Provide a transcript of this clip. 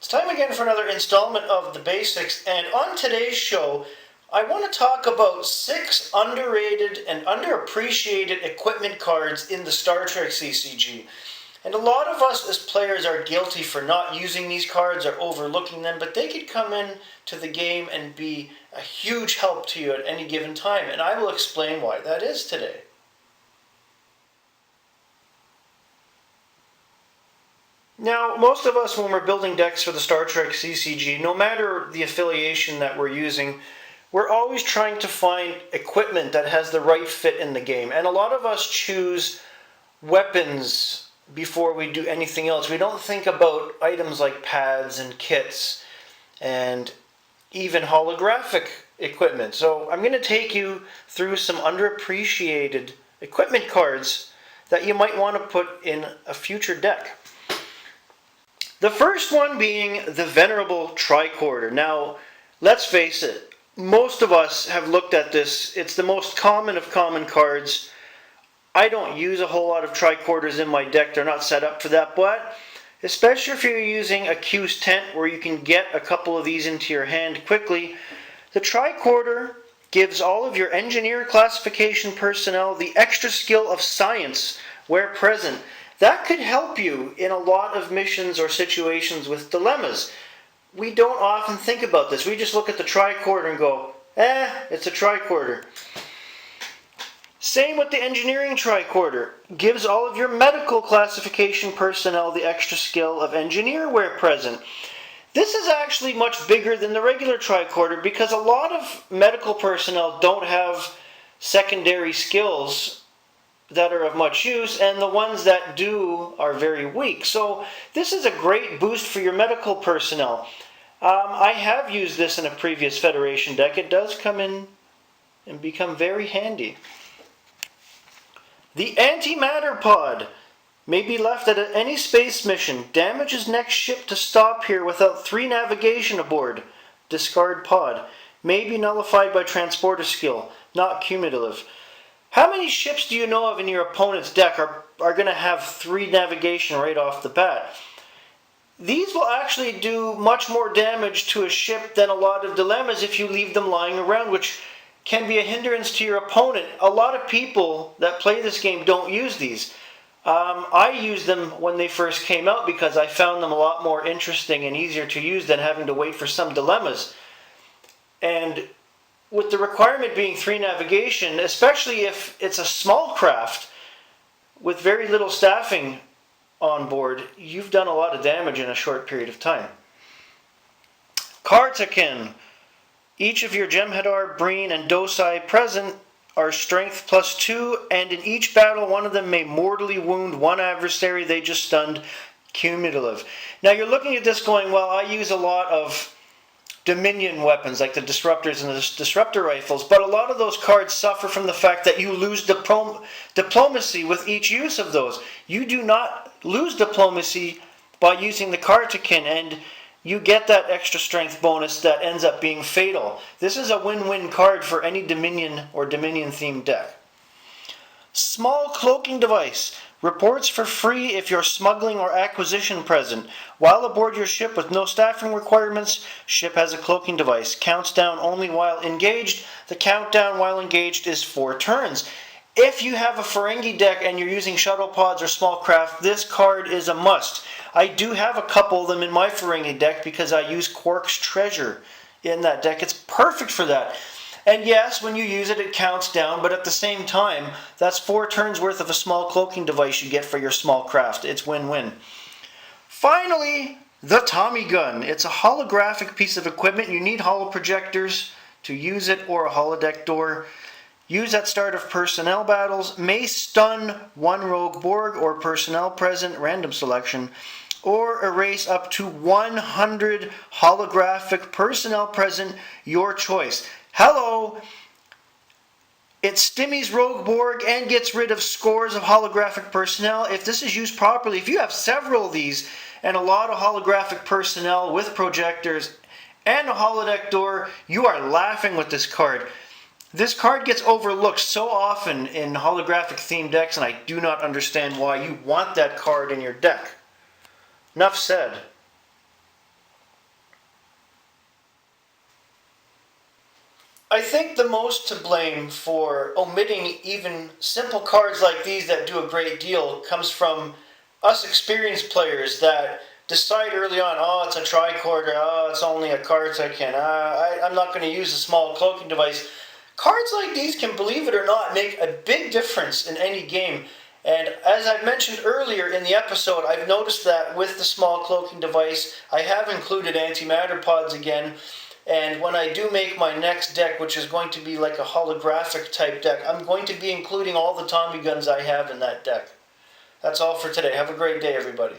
It's time again for another installment of The Basics, and on today's show, I want to talk about 6 underrated and underappreciated equipment cards in the Star Trek CCG. And a lot of us as players are guilty for not using these cards or overlooking them, but they could come in to the game and be a huge help to you at any given time, and I will explain why that is today. Now, most of us, when we're building decks for the Star Trek CCG, no matter the affiliation that we're using, we're always trying to find equipment that has the right fit in the game. And a lot of us choose weapons before we do anything else. We don't think about items like pads and kits and even holographic equipment. So I'm going to take you through some underappreciated equipment cards that you might want to put in a future deck. The first one being the venerable tricorder. Now, let's face it, most of us have looked at this. It's the most common of common cards. I don't use a whole lot of tricorders in my deck. They're not set up for that, but especially if you're using a Q's tent where you can get a couple of these into your hand quickly, the tricorder gives all of your engineer classification personnel the extra skill of science where present. That could help you in a lot of missions or situations with dilemmas. We don't often think about this. We just look at the tricorder and go, it's a tricorder. Same with the engineering tricorder. Gives all of your medical classification personnel the extra skill of engineer where present. This is actually much bigger than the regular tricorder because a lot of medical personnel don't have secondary skills that are of much use, and the ones that do are very weak. So this is a great boost for your medical personnel. I have used this in a previous Federation deck. It does come in and become very handy. The antimatter pod may be left at any space mission. Damages next ship to stop here without 3 navigation aboard. Discard pod. May be nullified by transporter skill, not cumulative. How many ships do you know of in your opponent's deck are going to have 3 navigation right off the bat? These will actually do much more damage to a ship than a lot of dilemmas if you leave them lying around, which can be a hindrance to your opponent. A lot of people that play this game don't use these. I used them when they first came out because I found them a lot more interesting and easier to use than having to wait for some dilemmas. And with the requirement being 3 navigation, especially if it's a small craft with very little staffing on board, you've done a lot of damage in a short period of time. Kartakin. Each of your Jem'Hadar, Breen, and Dosai present are strength +2, and in each battle one of them may mortally wound one adversary they just stunned, cumulative. Now you're looking at this going, well, I use a lot of Dominion weapons like the disruptors and the disruptor rifles, but a lot of those cards suffer from the fact that you lose diplomacy with each use of those. You do not lose diplomacy by using the Kartakin, and you get that extra strength bonus that ends up being fatal. This is a win-win card for any Dominion or Dominion-themed deck. Small cloaking device. Reports for free if you're smuggling or acquisition present. While aboard your ship with no staffing requirements, ship has a cloaking device. Counts down only while engaged. The countdown while engaged is 4 turns. If you have a Ferengi deck and you're using shuttle pods or small craft, this card is a must. I do have a couple of them in my Ferengi deck because I use Quark's Treasure in that deck. It's perfect for that. And yes, when you use it, it counts down, but at the same time, that's 4 turns worth of a small cloaking device you get for your small craft. It's win-win. Finally, the Tommy Gun. It's a holographic piece of equipment. You need holo projectors to use it or a holodeck door. Use at start of personnel battles. May stun 1 rogue Borg or personnel present, random selection, or erase up to 100 holographic personnel present, your choice. Hello! It stimmies Rogue Borg and gets rid of scores of holographic personnel. If this is used properly, if you have several of these and a lot of holographic personnel with projectors and a holodeck door, you are laughing with this card. This card gets overlooked so often in holographic themed decks, and I do not understand why you want that card in your deck. Enough said. I think the most to blame for omitting even simple cards like these that do a great deal comes from us experienced players that decide early on, oh, it's a tricorder, oh, it's only a card second, I'm not going to use a small cloaking device. Cards like these can, believe it or not, make a big difference in any game. And as I mentioned earlier in the episode, I've noticed that with the small cloaking device, I have included antimatter pods again. And when I do make my next deck, which is going to be like a holographic type deck, I'm going to be including all the Tommy guns I have in that deck. That's all for today. Have a great day, everybody.